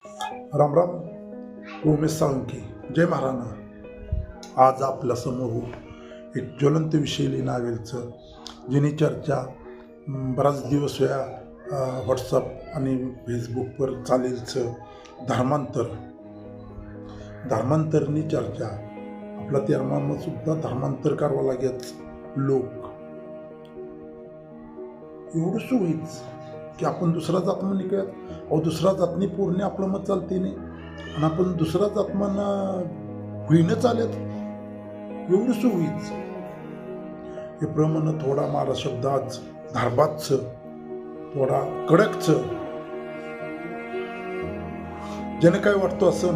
राम राम. उमेश साळुंखे. जय महाराणा. आज आपल्यासमोर एक ज्वलंत विषय नावेलचं जिनी चर्चा बराच दिवस वेळा व्हॉट्सअप आणि फेसबुकवर चालेलचं धर्मांतरनी चर्चा. आपला धर्मामध्ये सुद्धा धर्मांतर करावं लागेच. लोक एवढं सोयीच की आपण दुसरा जातमा निघत अहो दुसरा जातनी पूर्ण आपलं मत चालते नाही आणि आपण दुसरा जातमाना होईनं चालत एवढं सोयीच. हे प्रमाण थोडा मारा शब्द आज धारबादच थोडा कडकच ज्याने काय वाटतो असं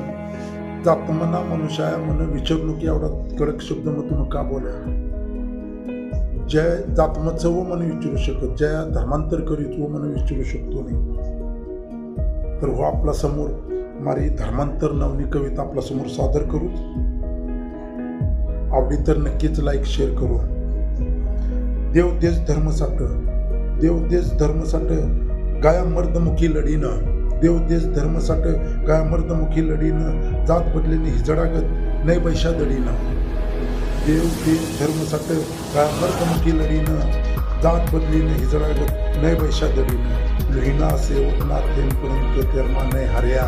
जातमना मनुष्या म्हणून विचारलो की एवढा कडक शब्द मग तुम्ही का बोला. ज्या जातमचं व म्हणून विचारू शकत, ज्या धर्मांतर करीत व म्हणून विचारू शकतो नाही. तर हो आपला समोर मारी धर्मांतर नावनी कविता आपल्या समोर सादर करू. आवडी तर नक्कीच लाईक शेअर करू. देव देश धर्मसाठ, देव देश धर्मसाठ गाया मर्दमुखी लढीनं, देव देश धर्मसाठ गाया मर्दमुखी लढीनं, जात बदलेने हिजडागत नाही पैशा दडीनं. देव देश धर्मसाठ गाया मर्दमुखी लढीनं, जात बदलीने हिजडागत नाही पैशा दडीनं. लुईना सेवकना थेंबपर्यंत तेरमा नाही हार्या,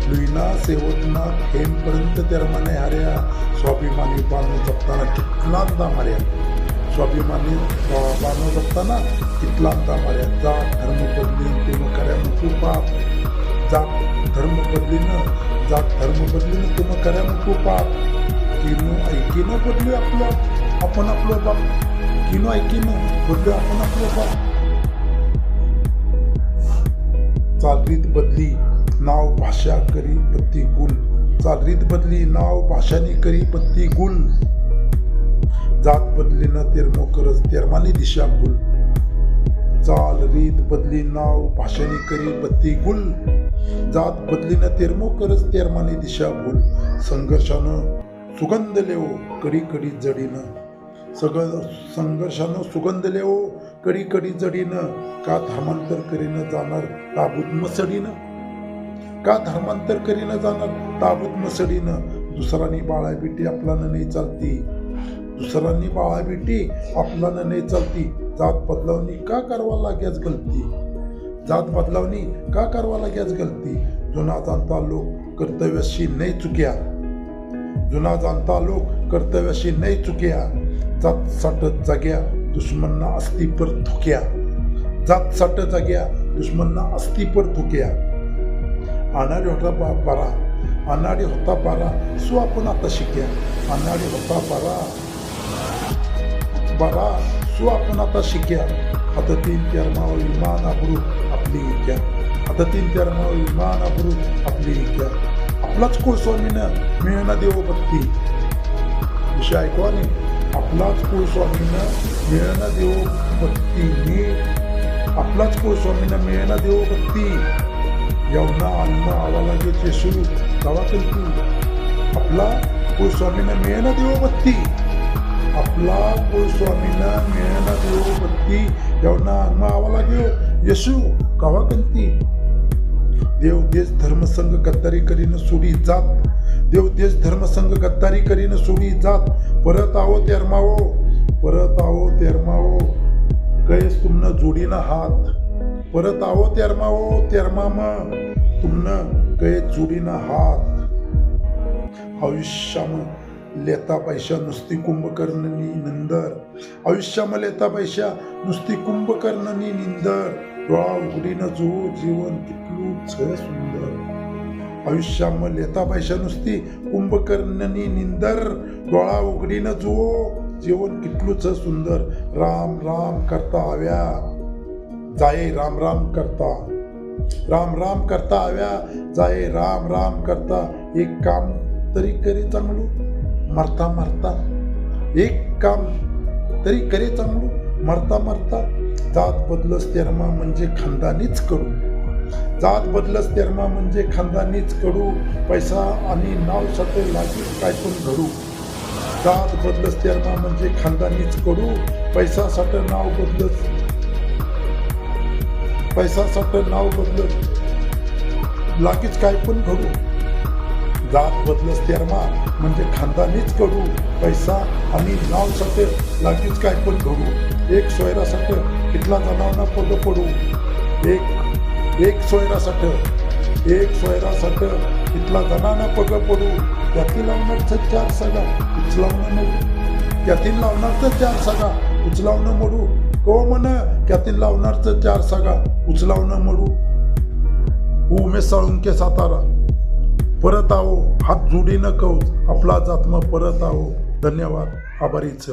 लुईना सेवकना थेंबपर्यंत तेरमा नाही हार्या. स्वाभिमानी बानो जपताना कितलांदा मार्या, स्वाभिमानी बानो जपताना कितलांदा मार्या. जात धर्म बदलीन तुम्ही कऱ्या नको पाप, जात धर्म बदलीन तुम्ही कऱ्या नको पाप. किनो बदलू आपण आपलं बाप, किनो ऐकीनं बदलू आपण आपलं बाप. चालरीत बदली नाव भाषा करी पत्ती गुल, चालरीत बदली नाव भाषानी करी पत्ती गुल. जात बदलीनं तेरमो करज तेरमानी दिशा भूल, चालरीत बदली नाव भाषानी करी पत्ती गुल. जात बदलीनं तेरमो करज तेरमानी दिशा भूल. संघर्षानं सुगंध लेवो कडी कडी जडीनं, संघर्षानं सुगंध लेवो कडी कडी जडीनं. का धर्मांतर करीनं जाणार ताबूत मसडीनं, का धर्मांतर करीनं जाणार ताबूत मसडीनं. दुसरांनी बाळाबीटी आपल्यानं नाही चालती, दुसरांनी बाळाबीटी आपल्यानं नाही चालती. जात बदलावणी का करवा लाग्याच गलती, जात बदलावणी का करवा लाग्याच गलती. जुना जाणता लोक कर्तव्याशी नाही चुक्या, जुना जाणता लोक कर्तव्याशी नाही चुक्या. जात साठत जाग्या दुश्मनना असती पर थुक्या, जात साठ जाग्या दुश्मनना असती पर थुक्या. अनाडी होता बारा, अनाडी होता बारा सो आपण आता शिक्या. अनाडी होता बारा सो आपण आता शिक्या. आता 3-4 माव विमान आबरू आपली इक्या, आता 3-4 माव विमान आबरू आपली इक्या. आपलाच कुलस्वामीनं मिळणं देव भक्ती, विषय ऐकवा नाही. आपलाच कुलस्वामीनं मिळणं देव भक्ती, मी आपलाच कुलस्वामीनं मिळणं देव भक्ती. यवना अन्न आवा लागेचे सुरू गावा कल्पी, आपला कुलस्वामीनं मिळणं देव भक्ती, आपला कुलस्वामीनं मिळणं देव भक्ती. यवना अन्न आवा लागे येशू गावा कल्पी. देव देश धर्मसंघ गद्दारी करीन सोडी जात, देव देश धर्मसंघ गद्दारी करीन सोडी जात. परत आहो तेरमावो, परत आहो तेरमावो कैस तुमनं जोडीनं हात. परत आहो तेरमावो तेरमाम तुमनं कैस जोडीनं हात. आयुष्याम लेता पैशा नुसती कुंभकर्णनी निंदर, आयुष्याम लेता पैशा नुसती कुंभकर्णनी निंदर. डोळा उघडीनं जो जीवन कितलूच सुंदर, आयुष्याम लेता पैशा नुसती कुंभकर्णनी निंदर. डोळा उघडीनं जो जीवन कितलूच सुंदर. राम राम करता आव्या जाये राम राम करता, राम राम करता आव्या जाये राम राम करता. एक काम तरी करी चांगलू मरता मरता, एक काम तरी करे चांगलू मरता मरता. जात बदलस तेरमा म्हणजे खानदानीच कडू, जात बदलस तेरमा म्हणजे खानदानीच कडू. पैसा आणि नाव साठी लागेल काय पण घडू. जात बदलस तेरमा म्हणजे खानदानीच कडू. पैसा साठी नाव बदलस, पैसा साठी नाव बदलस, लागीच काय पण घडू, जात बदलस तेरमा म्हणजे खानदानीच कडू, पैसा आणि नाव साठी लागीच काय पण घडू, एक सोयरासाठी कितला जणांना पग पडू, एक सोयरासाठी कितला जणांना पग पडू, त्यातील लावणारचं चार सगा उचलावणं मोडू, त्यातील लावणारचं चार सगा उचलावणं मोडू, को म्हण त्यातील लावणारचं चार सगा उचलावणं मोडू. उमेश साळुंके सातारा. परत आहो हात जोडीनं कौच आपला जात्म परत आहो. धन्यवाद. आभारीच.